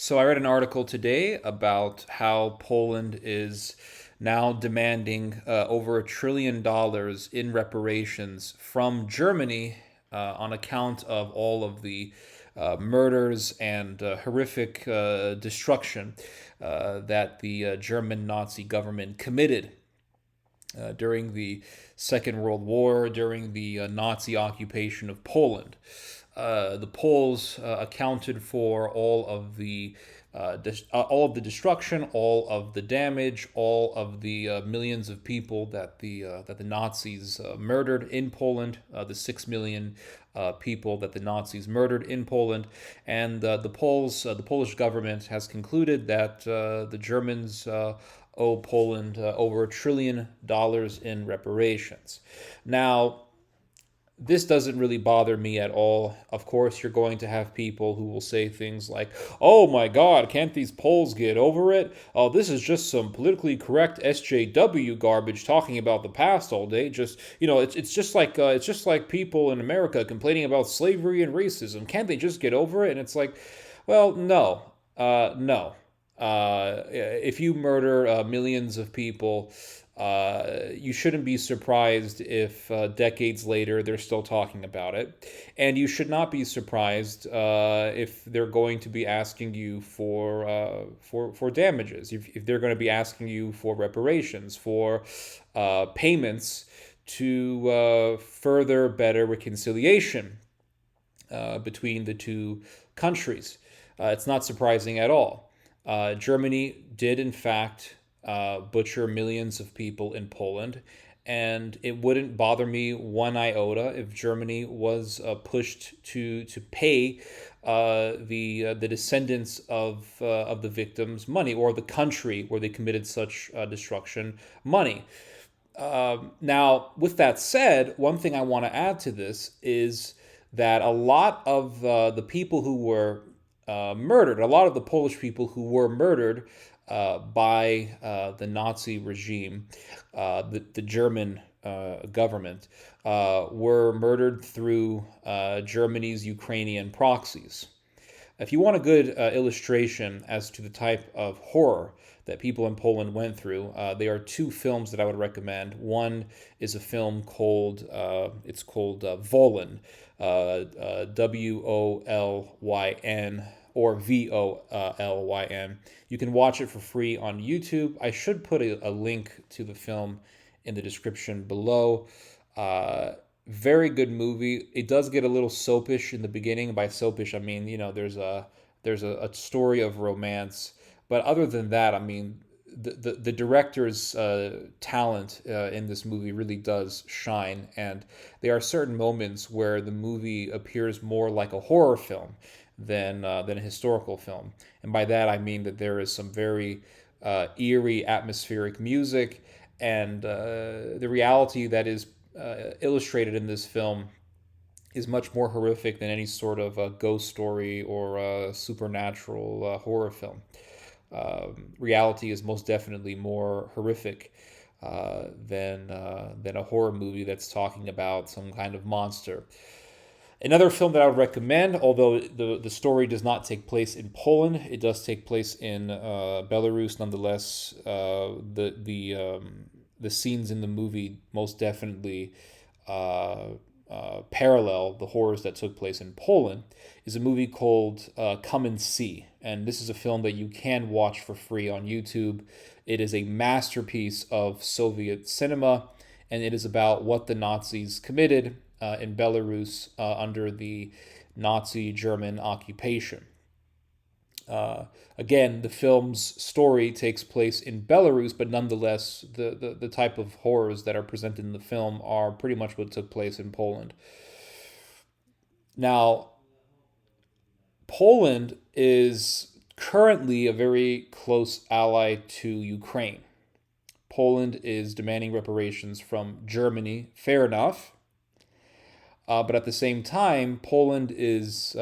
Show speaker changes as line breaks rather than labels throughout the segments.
So I read an article today about how Poland is now demanding over $1 trillion in reparations from Germany on account of all of the murders and horrific destruction that the German Nazi government committed during the Second World War, during the Nazi occupation of Poland. The Poles accounted for all of the destruction, all of the damage, all of the millions of people that the Nazis murdered in Poland, the 6 million people that the Nazis murdered in Poland, and the Polish government has concluded that the Germans owe Poland over $1 trillion in reparations. Now, this doesn't really bother me at all. Of course, you're going to have people who will say things like, "Oh my God, can't these Poles get over it? Oh, this is just some politically correct SJW garbage talking about the past all day. Just it's just like people in America complaining about slavery and racism. Can't they just get over it?" And it's like, well, no, no. If you murder millions of people, you shouldn't be surprised if decades later they're still talking about it, and you should not be surprised if they're going to be asking you for damages. If they're going to be asking you for reparations, for payments to further better reconciliation between the two countries. It's not surprising at all. Germany did, in fact, butcher millions of people in Poland, and it wouldn't bother me one iota if Germany was pushed to pay the descendants of the victims money, or the country where they committed such destruction money. Now, with that said, one thing I want to add to this is that a lot of the people who were murdered, a lot of the Polish people who were murdered by the Nazi regime, the German government, were murdered through Germany's Ukrainian proxies. If you want a good illustration as to the type of horror that people in Poland went through, there are two films that I would recommend. One is a film called Volyn, Wolyn, or Volyn. You can watch it for free on YouTube. I should put a link to the film in the description below. Very good movie. It does get a little soapish in the beginning. By soapish, I mean, there's a story of romance, but other than that, I mean, the director's talent in this movie really does shine, and there are certain moments where the movie appears more like a horror film than a historical film, and by that I mean that there is some very eerie atmospheric music, and the reality that is illustrated in this film is much more horrific than any sort of ghost story or supernatural horror film. Reality is most definitely more horrific than a horror movie that's talking about some kind of monster. Another film that I would recommend, although the story does not take place in Poland, it does take place in Belarus. Nonetheless, the scenes in the movie most definitely parallel the horrors that took place in Poland. Is a movie called Come and See, and this is a film that you can watch for free on YouTube. It is a masterpiece of Soviet cinema, and it is about what the Nazis committed in Belarus under the Nazi German occupation. Again, the film's story takes place in Belarus, but nonetheless, the type of horrors that are presented in the film are pretty much what took place in Poland. Now, Poland is currently a very close ally to Ukraine. Poland is demanding reparations from Germany, fair enough. But at the same time, Poland is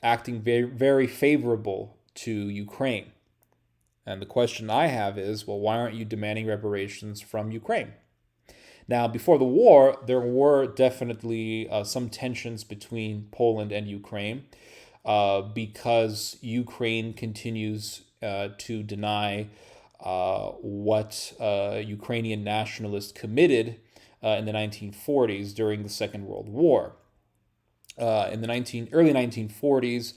acting very, very favorable to Ukraine. And the question I have is, well, why aren't you demanding reparations from Ukraine? Now, before the war, there were definitely some tensions between Poland and Ukraine. because Ukraine continues to deny what Ukrainian nationalists committed in the 1940s during the Second World War. In the early 1940s,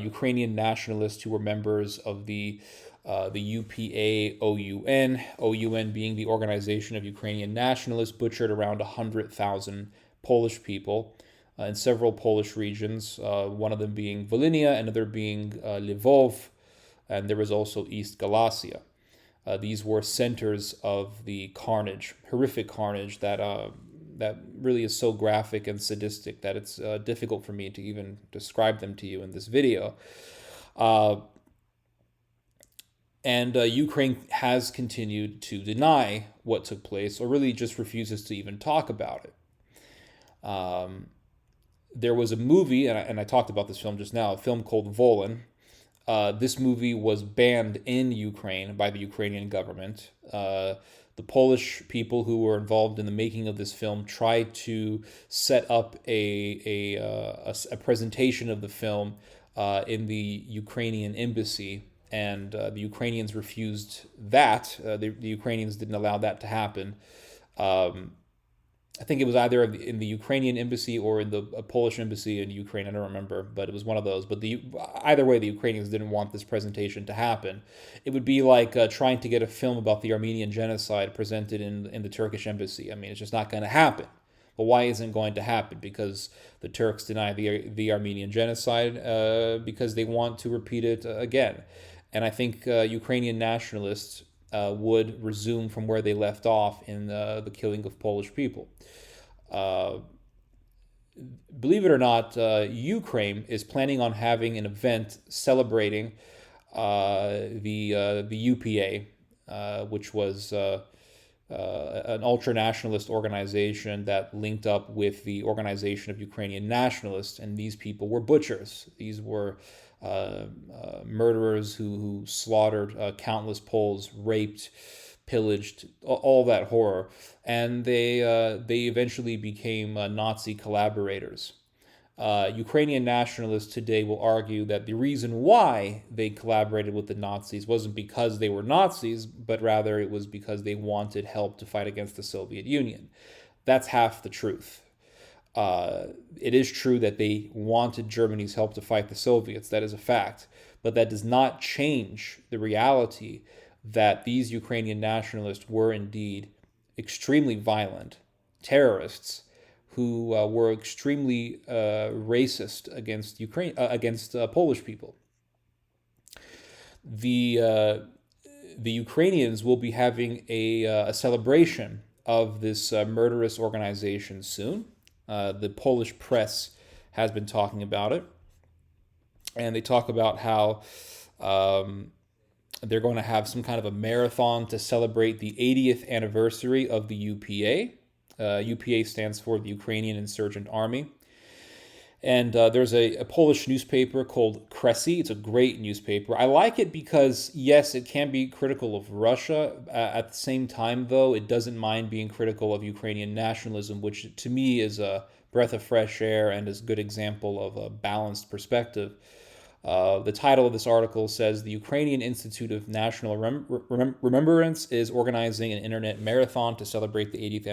Ukrainian nationalists who were members of the UPA OUN being the Organization of Ukrainian Nationalists, butchered around 100,000 Polish people in several Polish regions, one of them being Volhynia, another being Lvov, and there was also East Galicia. These were centers of the carnage, horrific carnage that really is so graphic and sadistic that it's difficult for me to even describe them to you in this video. And Ukraine has continued to deny what took place, or really just refuses to even talk about it. There was a movie, and I talked about this film just now, a film called Volyn. This movie was banned in Ukraine by the Ukrainian government. The Polish people who were involved in the making of this film tried to set up a presentation of the film in the Ukrainian embassy, and the Ukrainians refused that. The Ukrainians didn't allow that to happen. I think it was either in the Ukrainian embassy or in the Polish embassy in Ukraine. I don't remember, but it was one of those. But either way, the Ukrainians didn't want this presentation to happen. It would be like trying to get a film about the Armenian genocide presented in the Turkish embassy. I mean, it's just not going to happen. But why isn't it going to happen? Because the Turks deny the Armenian genocide, because they want to repeat it again. And I think Ukrainian nationalists would resume from where they left off in the killing of Polish people. Believe it or not, Ukraine is planning on having an event celebrating the UPA, which was an ultra-nationalist organization that linked up with the Organization of Ukrainian Nationalists, and these people were butchers. These were murderers who slaughtered countless Poles, raped, pillaged, all that horror, and they eventually became Nazi collaborators. Ukrainian nationalists today will argue that the reason why they collaborated with the Nazis wasn't because they were Nazis, but rather it was because they wanted help to fight against the Soviet Union. That's half the truth. It is true that they wanted Germany's help to fight the Soviets. That is a fact. But that does not change the reality that these Ukrainian nationalists were indeed extremely violent terrorists who were extremely racist against Polish people. The Ukrainians will be having a celebration of this murderous organization soon. The Polish press has been talking about it, and they talk about how they're going to have some kind of a marathon to celebrate the 80th anniversary of the UPA. UPA stands for the Ukrainian Insurgent Army. And there's a Polish newspaper called Kresy. It's a great newspaper. I like it because, yes, it can be critical of Russia. At the same time, though, it doesn't mind being critical of Ukrainian nationalism, which to me is a breath of fresh air and is a good example of a balanced perspective. The title of this article says, "The Ukrainian Institute of National Remembrance is organizing an internet marathon to celebrate the 80th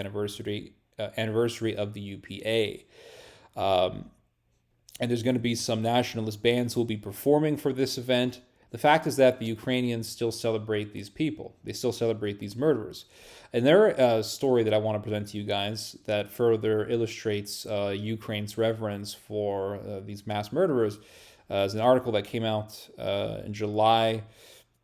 anniversary of the UPA." And there's going to be some nationalist bands who will be performing for this event. The fact is that the Ukrainians still celebrate these people. They still celebrate these murderers. And there's a story that I want to present to you guys that further illustrates Ukraine's reverence for these mass murderers. It's an article that came out in July.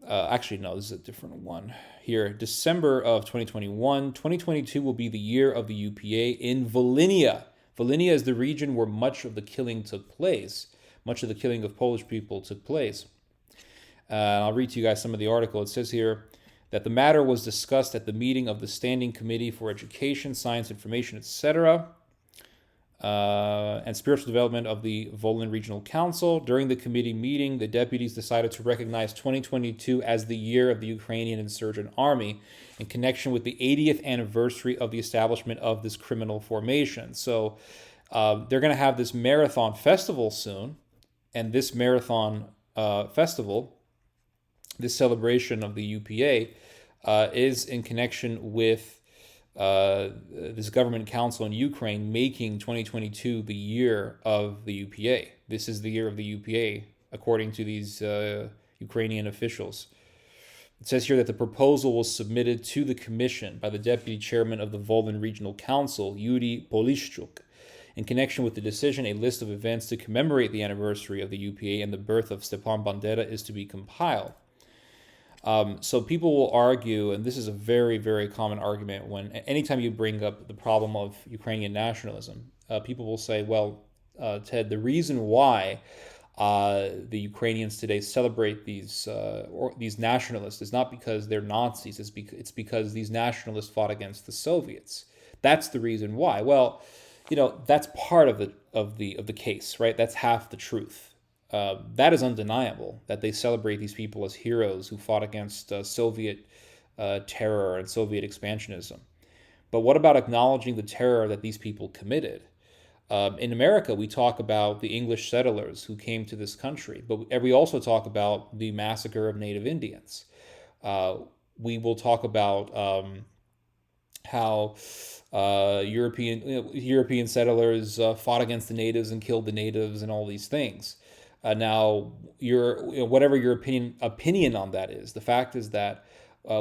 Actually, no, this is a different one. Here, December of 2021. 2022 will be the year of the UPA in Volhynia. Volhynia is the region where much of the killing took place. Much of the killing of Polish people took place. I'll read to you guys some of the article. It says here that the matter was discussed at the meeting of the Standing Committee for Education, Science, Information, etc., and Spiritual Development of the Volyn Regional Council. During the committee meeting, the deputies decided to recognize 2022 as the year of the Ukrainian Insurgent Army in connection with the 80th anniversary of the establishment of this criminal formation. So they're going to have this marathon festival soon And this marathon festival, this celebration of the UPA, is in connection with this government council in Ukraine making 2022 the year of the UPA. This is the year of the UPA, according to these Ukrainian officials. It says here that the proposal was submitted to the commission by the deputy chairman of the Volyn Regional Council, Yuri Polishchuk. In connection with the decision, a list of events to commemorate the anniversary of the UPA and the birth of Stepan Bandera is to be compiled. So people will argue, and this is a very, very common argument when anytime you bring up the problem of Ukrainian nationalism, people will say, well, Ted, the reason why the Ukrainians today celebrate these nationalists is not because they're Nazis. It's because these nationalists fought against the Soviets. That's the reason why. Well, that's part of the case, right? That's half the truth. That is undeniable that they celebrate these people as heroes who fought against Soviet terror and Soviet expansionism. But what about acknowledging the terror that these people committed? In America, we talk about the English settlers who came to this country, but we also talk about the massacre of Native Indians. We will talk about how European settlers fought against the natives and killed the natives and all these things. Now, whatever your opinion on that is, the fact is that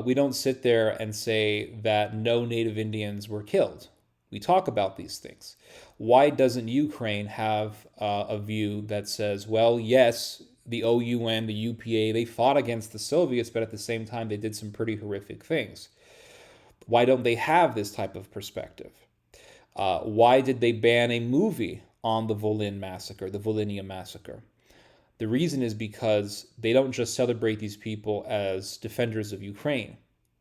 we don't sit there and say that no Native Indians were killed. We talk about these things. Why doesn't Ukraine have a view that says, well, yes, the OUN, the UPA, they fought against the Soviets, but at the same time, they did some pretty horrific things? Why don't they have this type of perspective? Why did they ban a movie on the Volyn massacre, the Volhynia massacre? The reason is because they don't just celebrate these people as defenders of Ukraine.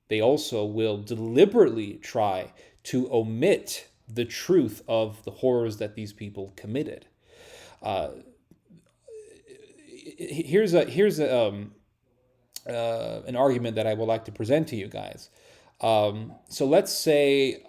They also will deliberately try to omit the truth of the horrors that these people committed. Here's an argument that I would like to present to you guys. So let's say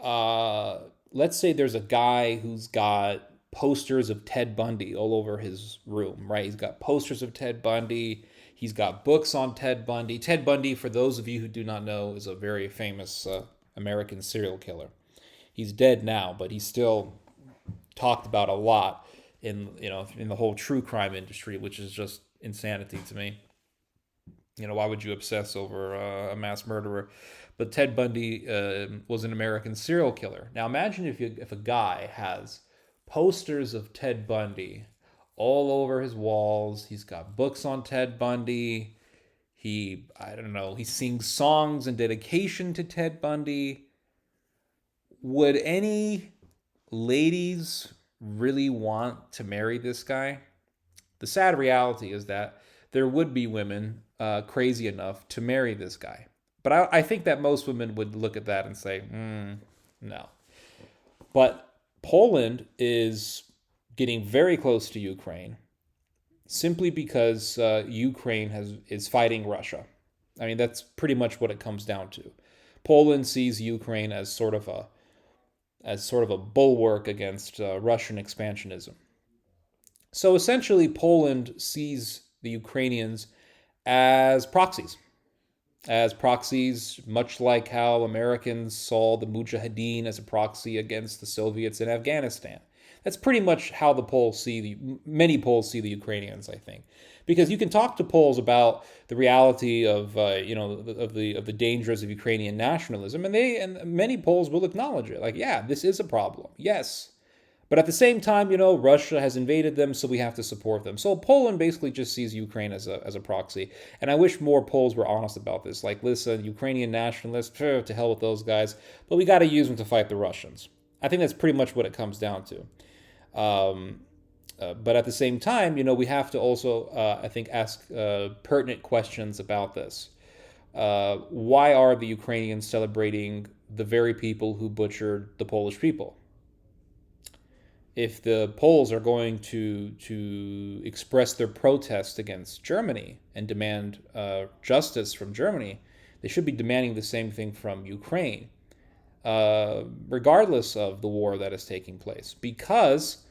there's a guy who's got posters of Ted Bundy all over his room, right? He's got posters of Ted Bundy. He's got books on Ted Bundy. Ted Bundy, for those of you who do not know, is a very famous American serial killer. He's dead now, but he's still talked about a lot in the whole true crime industry, which is just insanity to me. Why would you obsess over a mass murderer? But Ted Bundy was an American serial killer. Now imagine if a guy has posters of Ted Bundy all over his walls. He's got books on Ted Bundy. He sings songs in dedication to Ted Bundy. Would any ladies really want to marry this guy? The sad reality is that there would be women crazy enough to marry this guy. But I think that most women would look at that and say, no. But Poland is getting very close to Ukraine simply because Ukraine is fighting Russia. I mean, that's pretty much what it comes down to. Poland sees Ukraine as sort of a bulwark against Russian expansionism. So essentially, Poland sees the Ukrainians as proxies, much like how Americans saw the Mujahideen as a proxy against the Soviets in Afghanistan. That's pretty much how many Poles see the Ukrainians, I think, because you can talk to Poles about the reality of the dangers of Ukrainian nationalism, and many Poles will acknowledge it. Like, yeah, this is a problem. Yes. But at the same time, Russia has invaded them, so we have to support them. So Poland basically just sees Ukraine as a proxy. And I wish more Poles were honest about this. Like, listen, Ukrainian nationalists, to hell with those guys, but we got to use them to fight the Russians. I think that's pretty much what it comes down to. But at the same time, we have to also, I think, ask pertinent questions about this. Why are the Ukrainians celebrating the very people who butchered the Polish people? If the Poles are going to express their protest against Germany and demand justice from Germany, they should be demanding the same thing from Ukraine, regardless of the war that is taking place. Because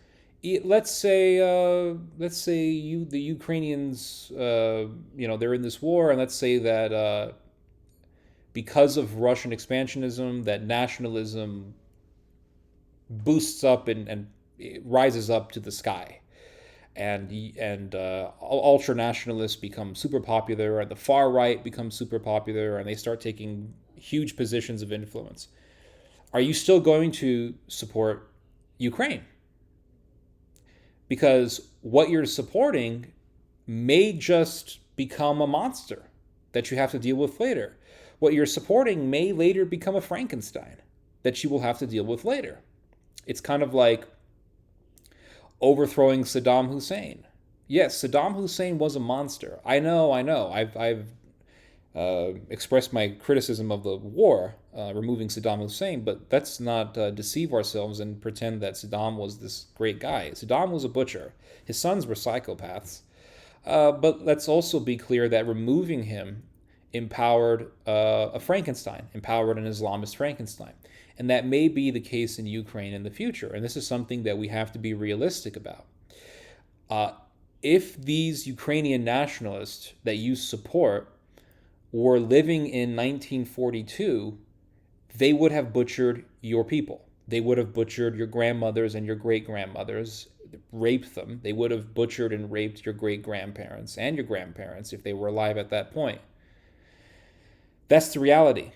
let's say the Ukrainians, they're in this war, and let's say that because of Russian expansionism, that nationalism boosts up and rises up to the sky, and ultra nationalists become super popular, and the far right becomes super popular, and they start taking huge positions of influence. Are you still going to support Ukraine? Because what you're supporting may just become a monster that you have to deal with later. What you're supporting may later become a Frankenstein that you will have to deal with later. It's kind of like overthrowing Saddam Hussein. Yes, Saddam Hussein was a monster. I know. I've expressed my criticism of the war, removing Saddam Hussein, but let's not deceive ourselves and pretend that Saddam was this great guy. Saddam was a butcher. His sons were psychopaths. But let's also be clear that removing him empowered a Frankenstein, empowered an Islamist Frankenstein. And that may be the case in Ukraine in the future. And this is something that we have to be realistic about. If these Ukrainian nationalists that you support were living in 1942, they would have butchered your people. They would have butchered your grandmothers and your great-grandmothers, raped them. They would have butchered and raped your great-grandparents and your grandparents if they were alive at that point. That's the reality.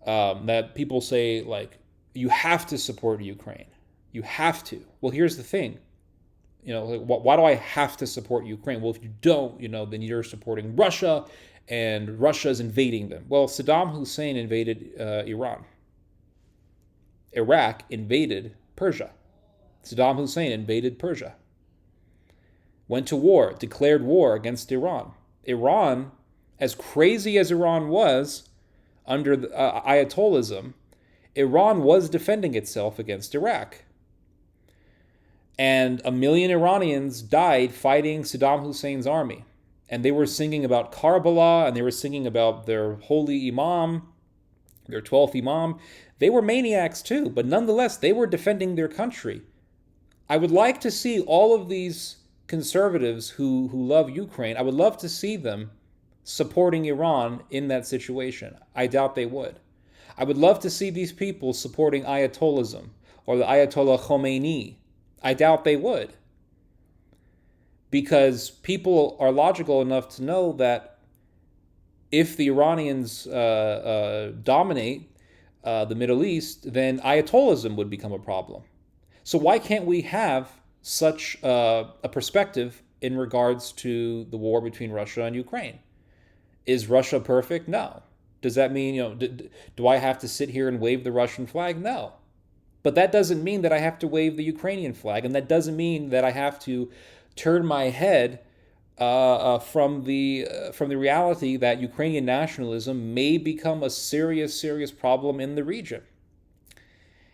That people say, like, you have to support Ukraine. You have to. Well, here's the thing. Why do I have to support Ukraine? Well, if you don't, then you're supporting Russia, and Russia's invading them. Well, Saddam Hussein invaded Iran. Iraq invaded Persia. Saddam Hussein invaded Persia. Went to war, declared war against Iran. Iran, as crazy as Iran was under the, Ayatollah, Iran was defending itself against Iraq. And 1 million Iranians died fighting Saddam Hussein's army. And they were singing about Karbala, and they were singing about their holy imam, their 12th imam. They were maniacs too, but nonetheless, they were defending their country. I would like to see all of these conservatives who love Ukraine, I would love to see them supporting Iran in that situation. I doubt they would. I would love to see these people supporting Ayatollah or the Ayatollah Khomeini. I doubt they would. Because people are logical enough to know that if the Iranians dominate the Middle East, then Ayatollah would become a problem. So why can't we have such a perspective in regards to the war between Russia and Ukraine? Is Russia perfect? No. Does that mean, do I have to sit here and wave the Russian flag? No. But that doesn't mean that I have to wave the Ukrainian flag, and that doesn't mean that I have to turn my head from the reality that Ukrainian nationalism may become a serious problem in the region.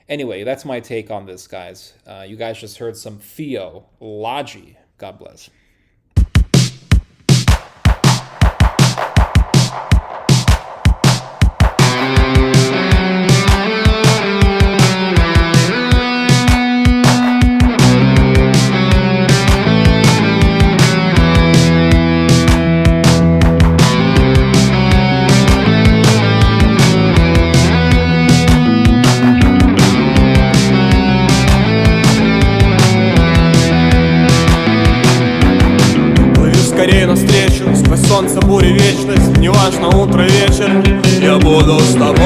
Anyway, that's my take on this, guys. You guys just heard some theology. God bless.
Скорей навстречу, сквозь солнце, бури, вечность. Неважно, утро, вечер, я буду с тобой,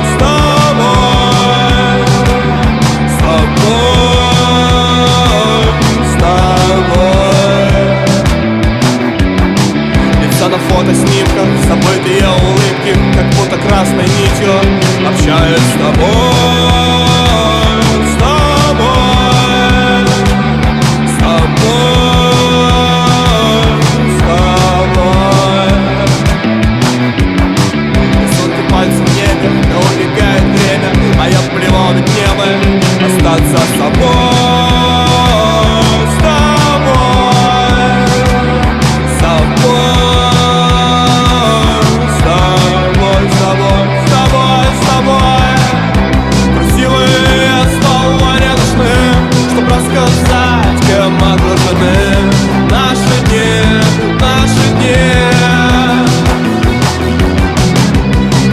с тобой, с тобой, с тобой. Лица на фотоснимках, забытые улыбки, как будто красной нитью общаюсь с тобой, с тобой, с тобой. внимание.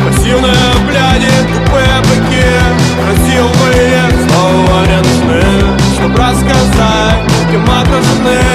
Пассивные бляди, тупые быки, красивые слова не нужны, чтоб рассказать, кем окружены.